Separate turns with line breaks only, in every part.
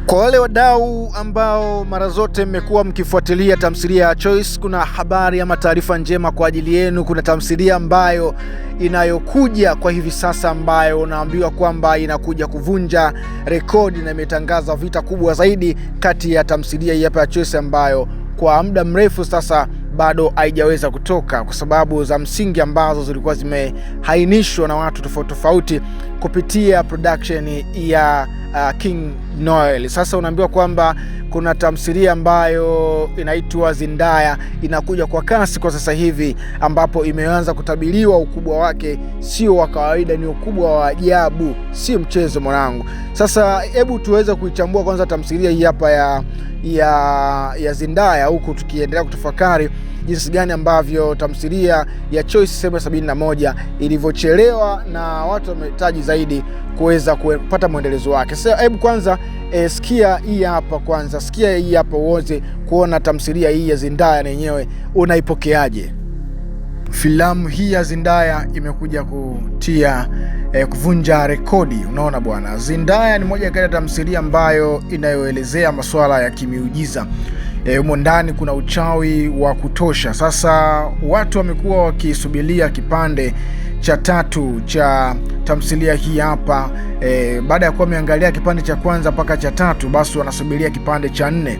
Kwa wale wadau ambao mara zote mmekuwa mkifuatilia tamthilia ya Choice, kuna habari ama taarifa njema kwa ajili yenu. Kuna tamthilia ambayo inayokuja kwa hivi sasa ambayo unaambiwa kwamba inakuja kuvunja rekodi na imetangaza vita kubwa zaidi kati ya tamthilia hii hapa ya Choice ambayo kwa muda mrefu sasa bado haijaweza kutoka kwa sababu za msingi ambazo zilikuwa zimehainishwa na watu tofauti tofauti kupitia production ya King Noel. Sasa unaambiwa kwamba kuna tamthilia ambayo inaitwa Zendaya inakuja kwa kasi kwa sasa hivi, ambapo imeanza kutabiriwa. Ukubwa wake sio wa kawaida, ni ukubwa wa ajabu, si mchezo mwanangu. Sasa hebu tuweze kuichambua kwanza tamthilia hii hapa ya Zendaya, huku tukiendelea kutafakari jinsi gani ambavyo tamthilia ya Choice sehemu 71 ilivyochelewa na watu wamehitaji zaidi kuweza kupata mwendelezo wake. Sasa hebu kwanza sikia hii hapa uweze kuona tamthilia hii ya Zendaya na yenyewe unaipokeaje. Filamu hii ya Zendaya imekuja kutia kuvunja rekodi. Unaona bwana, Zendaya ni moja kati ya tamthilia ambayo inayoelezea masuala ya kimiujiza. Humo ndani kuna uchawi wa kutosha. Sasa watu wamekuwa wakisubiria kipande cha 3 cha tamthilia hii hapa. Baada ya kuwa wameangalia kipande cha kwanza mpaka cha 3, basi wanasubiria kipande cha 4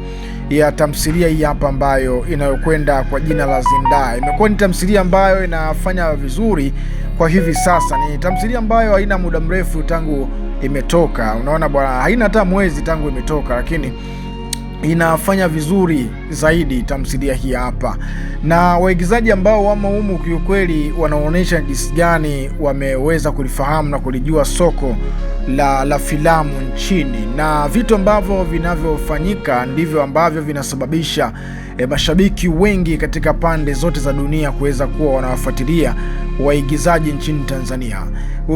ya tamthilia hii hapa ambayo inayokwenda kwa jina la Zendaya. Imekuwa ni tamthilia ambayo inafanya vizuri kwa hivi sasa. Ni tamthilia ambayo haina muda mrefu tangu imetoka. Unaona bwana, haina hata mwezi tangu imetoka, lakini inafanya vizuri zaidi tamthilia hii hapa, na waigizaji ambao wamo humu kiukweli wanaonyesha jinsi gani wameweza kulifahamu na kulijua soko la filamu nchini, na vitu ambavyo vinavyofanyika ndivyo ambavyo vinasababisha mashabiki wengi katika pande zote za dunia kuweza kuwa wanawafuatilia waigizaji nchini Tanzania.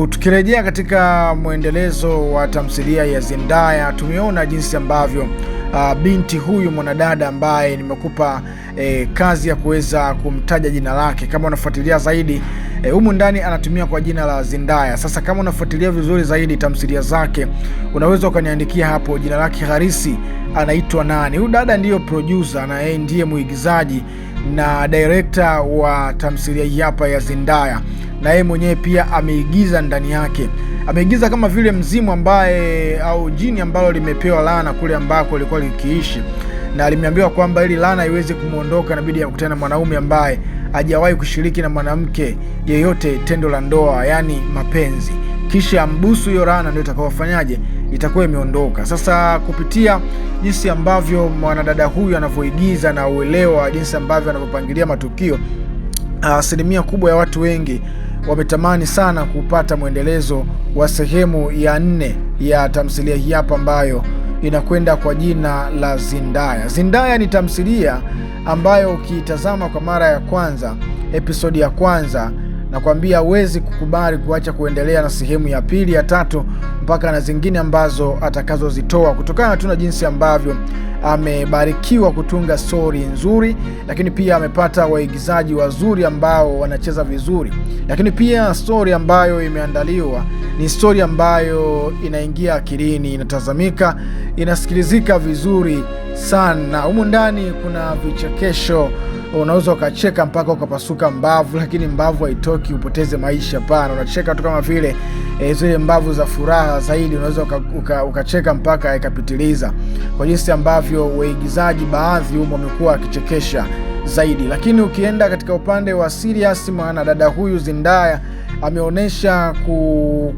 Tukirejea katika mwendelezo wa tamthilia ya Zendaya, tumeona jinsi ambavyo binti huyu mwanadada ambaye nimekupa kazi ya kuweza kumtaja jina lake, kama unafuatilia zaidi humu ndani anatumia kwa jina la Zendaya. Sasa kama unafuatilia vizuri zaidi tamthilia zake, unaweza ukaniandikia hapo jina lake halisi anaitwa nani. Huyu dada ndiyo producer na yeye ndiye muigizaji na director wa tamthilia hii hapa ya Zendaya, na yeye mwenyewe pia ameigiza ndani yake. Ameigiza kama vile mzimu ambaye au jini ambalo limepewa laana kule ambako lilikuwa likiishi, na limeambiwa kwamba ili laana iweze kumuondoka inabidi akutane na mwanaume ambaye hajawahi kushiriki na mwanamke yeyote tendo la ndoa, yani mapenzi, kisha ambusu hiyo laana, ndio itakayofanyaje, itakuwa imeondoka. Sasa kupitia jinsi ambavyo mwanadada huyu anavyoigiza na uelewa jinsi ambavyo anavyopangilia matukio, asilimia kubwa ya watu wengi wametamani sana kupata mwendelezo wa sehemu ya 4 ya tamthilia hii hapa ambayo inakwenda kwa jina la Zendaya. Zendaya ni tamthilia ambayo ukiitazama kwa mara ya kwanza, episodi ya kwanza, nakwambia huwezi kukubali kuacha kuendelea na sehemu ya 2, ya 3 mpaka na zingine ambazo atakazozitoa, kutokana tu na jinsi ambavyo amebarikiwa kutunga story nzuri, lakini pia amepata waigizaji wazuri ambao wanacheza vizuri, lakini pia story ambayo imeandaliwa ni story ambayo inaingia akilini, inatazamika, inasikilizika vizuri sana. Humu ndani kuna vichekesho, unaweza ukacheka mpaka ukapasuka mbavu, lakini mbavu haitoki upoteze maisha. Pana unacheka tu kama vile zile mbavu za furaha zaidi, unaweza ukacheka mpaka ikapitiliza kwa jinsi ambavyo waigizaji baadhi humo wamekuwa akichekesha zaidi. Lakini ukienda katika upande wa serious, mwanadada huyu Zendaya ameonyesha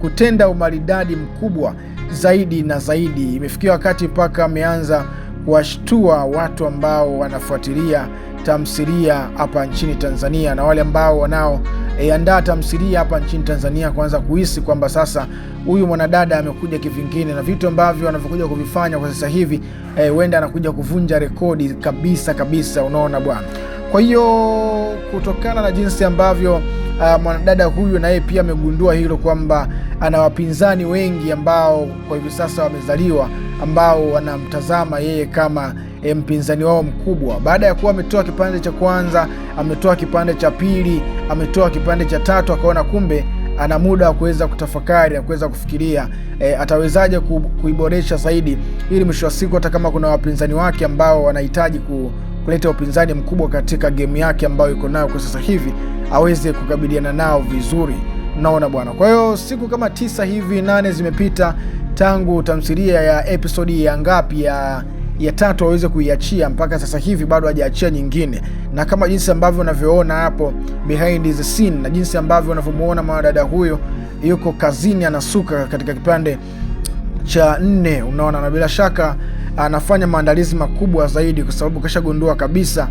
kutenda umaridadi mkubwa zaidi na zaidi. Imefikia wakati mpaka ameanza kuwashtua watu ambao wanafuatilia tamthilia hapa nchini Tanzania, na wale ambao wanaoandaa tamthilia hapa nchini Tanzania kuanza kuhisi kwamba sasa huyu mwanadada amekuja kivingine, na vitu ambavyo anavyokuja kuvifanya kwa sasa hivi huenda anakuja kuvunja rekodi kabisa. Unaona bwana. Kwa hiyo kutokana na jinsi ambavyo mwanadada huyu na yeye pia amegundua hilo kwamba ana wapinzani wengi ambao kwa hivi sasa wamezaliwa, ambao wanamtazama yeye kama mpinzani wao mkubwa. Baada ya kuwa ametoa kipande cha kwanza, ametoa kipande cha 2, ametoa kipande cha 3, akaona kumbe ana muda wa kuweza kutafakari na kuweza kufikiria atawezaje kuiboresha zaidi, ili mwisho wa siku hata kama kuna wapinzani wake ambao wanahitaji kuleta upinzani mkubwa katika game yake ambayo iko nayo kwa sasa hivi, aweze kukabiliana nao vizuri. Unaona bwana. Kwa hiyo siku kama 9 hivi 8 zimepita tangu tamthilia ya episode ya ngapi ya 3 waweze kuiachia, mpaka sasa hivi bado hajaachia nyingine. Na kama jinsi ambavyo unavyoona hapo behind the scene, na jinsi ambavyo unavyomuona mwanadada huyo yuko kazini anasuka katika kipande cha 4, unaona, na bila shaka anafanya maandalizi makubwa zaidi, kwa sababu kashagundua kabisa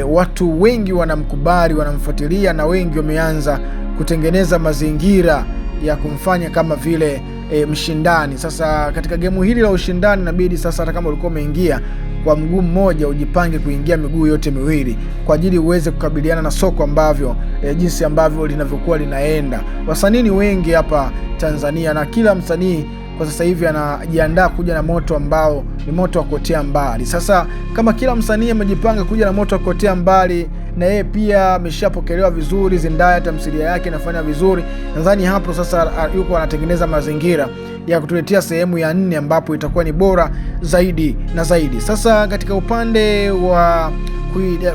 watu wengi wanamkubali, wanamfuatilia, na wengi wameanza kutengeneza mazingira ya kumfanya kama vile mshindani. Sasa katika gemu hili la ushindani inabidi sasa, hata kama ulikuwa umeingia kwa mguu mmoja, ujipange kuingia miguu yote miwili kwa ajili uweze kukabiliana na soko ambavyo jinsi ambavyo linavyokuwa linaenda. Wasanii wengi hapa Tanzania, na kila msanii kwa sasa hivi anajiandaa kuja na moto ambao ni moto wa kuotea mbali. Sasa kama kila msanii amejipanga kuja na moto wa kuotea mbali, na yeye pia ameshapokelewa vizuri, Zendaya tamthilia yake inafanya vizuri, nadhani hapo sasa yuko anatengeneza mazingira ya kutuletea sehemu ya 4 ambapo itakuwa ni bora zaidi na zaidi. Sasa katika upande wa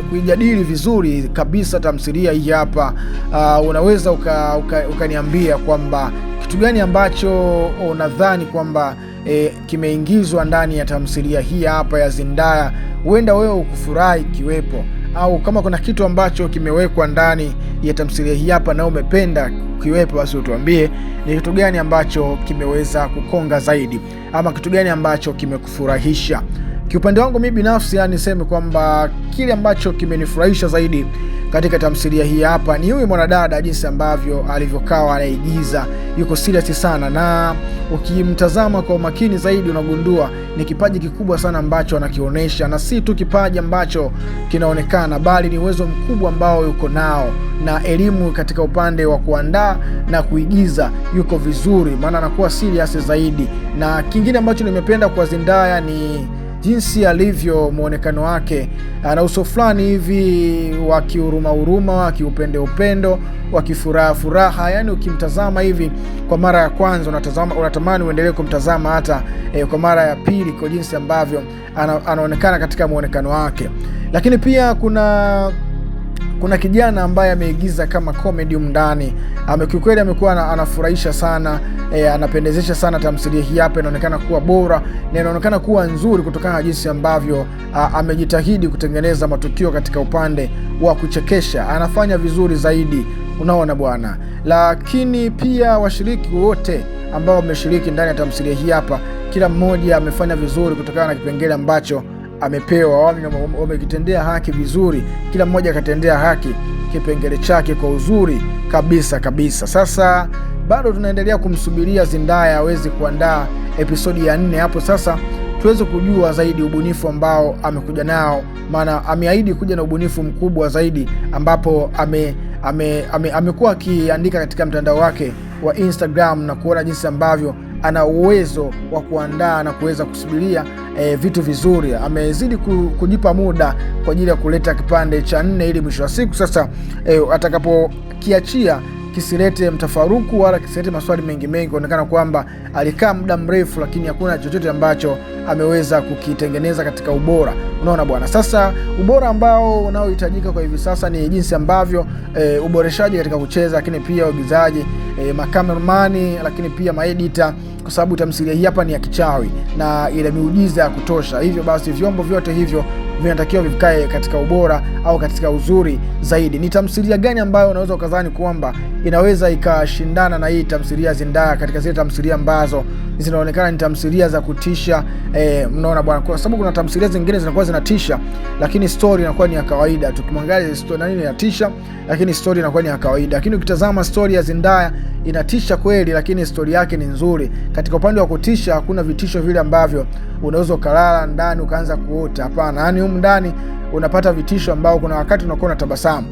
kuijadili vizuri kabisa tamthilia hii hapa, unaweza ukaniambia kwamba kitu gani ambacho unadhani kwamba kimeingizwa ndani ya tamthilia hii hapa ya Zendaya, huenda wewe ukufurahi kiwepo, au kama kuna kitu ambacho kimewekwa ndani ya tamthilia hii hapa na umependa kiwepo, basi utuambie ni kitu gani ambacho kimeweza kukonga zaidi, ama kitu gani ambacho kimekufurahisha. Kiupande wangu mimi binafsi, niseme kwamba kile ambacho kimenifurahisha zaidi katika tamthilia hii hapa ni huyu mwanadada, jinsi ambavyo alivyokaa anaigiza, yuko serious sana, na ukimtazama kwa umakini zaidi unagundua ni kipaji kikubwa sana ambacho anakionyesha, na si tu kipaji ambacho kinaonekana, bali ni uwezo mkubwa ambao yuko nao, na elimu katika upande wa kuandaa na kuigiza yuko vizuri, maana anakuwa serious zaidi. Na kingine ambacho nimependa kwa Zendaya ni jinsi alivyo muonekano wake, ana uso fulani hivi wa kihuruma, wa kiupendo, wa kifuraha. Yani ukimtazama hivi kwa mara ya kwanza unatamani uendelee kumtazama hata kwa mara ya pili, kwa jinsi ambavyo anaonekana katika muonekano wake. Lakini pia kuna kijana ambaye ameigiza kama comedy ndani, kiukweli amekuwa anafurahisha sana, anapendezesha sana tamthilia hii hapa. Inaonekana kuwa bora na inaonekana kuwa nzuri kutokana na jinsi ambavyo amejitahidi kutengeneza matukio katika upande wa kuchekesha, anafanya vizuri zaidi, unaona bwana. Lakini pia washiriki wote ambao wameshiriki ndani ya tamthilia hii hapa, kila mmoja amefanya vizuri kutokana na kipengele ambacho amepewa, wamekitendea haki vizuri, kila mmoja akatendea haki kipengele chake kwa uzuri kabisa. Sasa bado tunaendelea kumsubiria Zendaya aweze kuandaa episodi ya 4, hapo sasa tuweze kujua zaidi ubunifu ambao amekuja nao, maana ameahidi kuja na ubunifu mkubwa zaidi, ambapo amekuwa akiandika katika mtandao wake wa Instagram na kuona jinsi ambavyo ana uwezo wa kuandaa na kuweza kusubiria vitu vizuri. Amezidi kujipa muda kwa ajili ya kuleta kipande cha 4, ili mwisho wa siku sasa atakapokiachia kisilete mtafaruku wala kisilete maswali mengi, kuonekana kwamba alikaa muda mrefu lakini hakuna chochote ambacho ameweza kukitengeneza katika ubora. Unaona bwana. Sasa ubora ambao unaohitajika kwa hivi sasa ni jinsi ambavyo uboreshaji katika kucheza, lakini pia uigizaji, makameramani, lakini pia maedita, kwa sababu tamthilia hii hapa ni ya kichawi na ile miujiza ya kutosha. Hivyo basi vyombo vyote hivyo vinatakiwa vikae katika ubora au katika uzuri zaidi. Ni tamthilia gani ambayo unaweza ukadhani kwamba inaweza ikashindana na hii tamthilia Zendaya katika zile tamthilia ambazo zinaonekana ni tamthilia za kutisha? Mnaona bwana, kwa sababu kuna tamthilia zingine zinakuwa zinatisha lakini story inakuwa ni ya kawaida. Tukimwangalia story na nini inatisha lakini story inakuwa ni ya kawaida. Lakini ukitazama story ya Zendaya inatisha kweli, lakini story yake ni nzuri. Katika upande wa kutisha hakuna vitisho vile ambavyo unaweza ukalala ndani ukaanza kuota. Hapana, yani humu ndani unapata vitisho ambao kuna wakati unakuwa unatabasamu.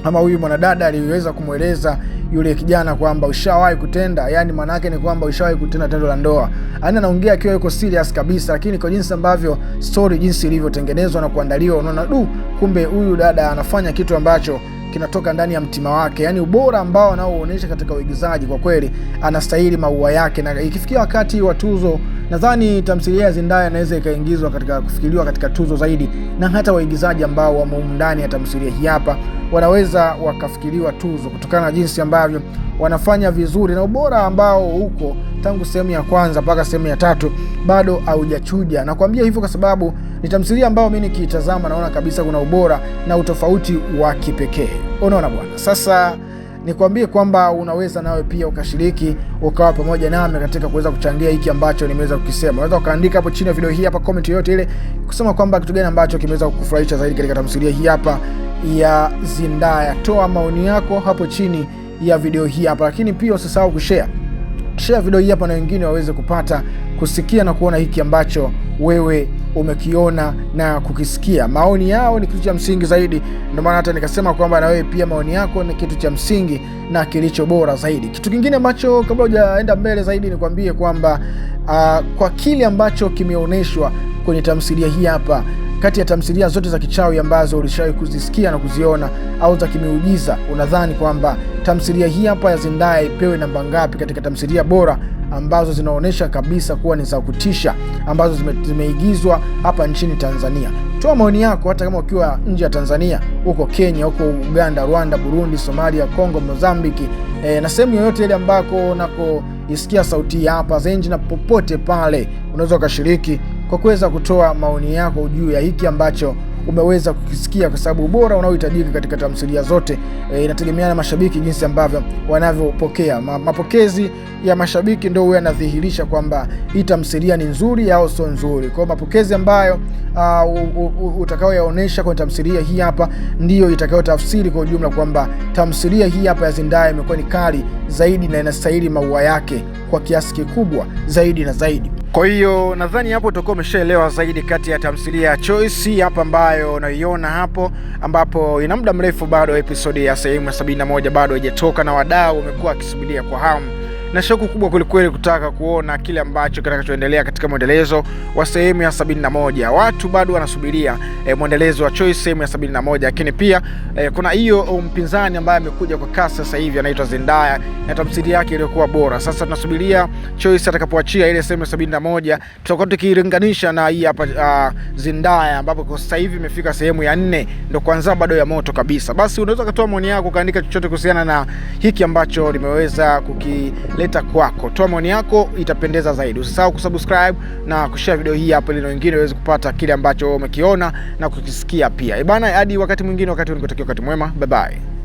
Ama huyu mwanadada aliweza kumweleza yule kijana kwamba ushawahi kutenda, yani maana yake ni kwamba ushawahi kutenda tendo la ndoa. Yaani anaongea akiwa yuko serious kabisa, lakini kwa jinsi ambavyo story jinsi ilivyotengenezwa na kuandaliwa, unaona kumbe huyu dada anafanya kitu ambacho kinatoka ndani ya mtima wake, yani ubora ambao anaoonyesha katika uigizaji, kwa kweli anastahili maua yake. Na ikifikia wakati wa tuzo, nadhani tamthilia ya Zendaya inaweza ikaingizwa katika kufikiriwa katika tuzo zaidi, na hata waigizaji ambao wamo ndani ya tamthilia hii hapa wanaweza wakafikiriwa tuzo kutokana na jinsi ambavyo wanafanya vizuri na ubora ambao uko tangu sehemu ya kwanza mpaka sehemu ya 3 bado haujachuja. Nakwambia hivyo kwa sababu ni tamthilia ambayo mimi nikitazama naona kabisa kuna ubora na utofauti wa kipekee. Unaona bwana. Sasa nikwambie kwamba unaweza nawe pia ukashiriki ukawa pamoja nami katika kuweza kuchangia hiki ambacho nimeweza kukisema. Unaweza ukaandika hapo chini ya video hii hapa comment yoyote ile kusema kwamba kitu gani ambacho kimeweza kukufurahisha zaidi katika tamthilia hii hapa ya Zendaya. Toa maoni yako hapo chini ya video hii hapa, lakini pia usisahau kushare video hii hapa na wengine waweze kupata kusikia na kuona hiki ambacho wewe umekiona na kukisikia. Maoni yao ni kitu cha msingi zaidi, ndio maana hata nikasema kwamba na wewe pia maoni yako ni kitu cha msingi na kilicho bora zaidi. Kitu kingine ambacho kabla hujaenda mbele zaidi nikwambie kwamba kwa kile ambacho kimeonyeshwa kwenye tamthilia hii hapa, kati ya tamthilia zote za kichawi ambazo ulishawahi kuzisikia na kuziona au za kimeujiza, unadhani kwamba tamthilia hii hapa ya Zendaya ipewe namba ngapi katika tamthilia bora ambazo zinaonyesha kabisa kuwa ni za kutisha ambazo zimeigizwa hapa nchini Tanzania? Toa maoni yako, hata kama ukiwa nje ya Tanzania, huko Kenya, huko Uganda, Rwanda, Burundi, Somalia, Kongo, Mozambiki, na sehemu yoyote ile ambako unako isikia sauti hapa Zenji, na popote pale unaweza ukashiriki kwa kuweza kutoa maoni yako juu ya hiki ambacho umeweza kukisikia, kwa sababu ubora unaohitajika katika tamthilia zote inategemeana na mashabiki jinsi ambavyo wanavyopokea. Mapokezi ya mashabiki ndio huwa yanadhihirisha kwamba hii tamthilia ni nzuri au sio nzuri. Kwa mapokezi ambayo utakayoyaonesha kwenye tamthilia hii hapa ndiyo itakayotafsiri kwa ujumla kwamba tamthilia hii hapa ya Zendaya imekuwa ni kali zaidi na inastahili maua yake kwa kiasi kikubwa zaidi na zaidi. Kwa hiyo nadhani hapo utakuwa umeshaelewa zaidi kati ya tamthilia ya Choice hapa ambayo unaiona hapo, ambapo ina muda mrefu bado episode ya sehemu ya 71 bado haijatoka, na wadau wamekuwa wakisubiria kwa hamu na shauku kubwa kulikweli kutaka kuona kile ambacho kitakachoendelea katika mwendelezo wa sehemu ya 71. Watu bado wanasubiria mwendelezo wa Choice sehemu ya 71, lakini pia kuna hiyo mpinzani ambaye amekuja kwa kasi sasa hivi anaitwa Zendaya na tamthilia yake iliyokuwa bora. Sasa tunasubiria Choice atakapoachia ile sehemu ya 71, tutakuwa tukilinganisha na hii hapa Zendaya ambapo kwa sasa hivi imefika sehemu ya 4, ndio kwanza bado ya moto kabisa. Basi unaweza kutoa maoni yako, kaandika chochote kuhusiana na hiki ambacho nimeweza leta kwako. Toa maoni yako, itapendeza zaidi. Usisahau kusubscribe na kushare video hii hapo ili wengine waweze kupata kile ambacho umekiona na kukisikia pia. Bana, hadi wakati mwingine, wakati mwema. Bye bye.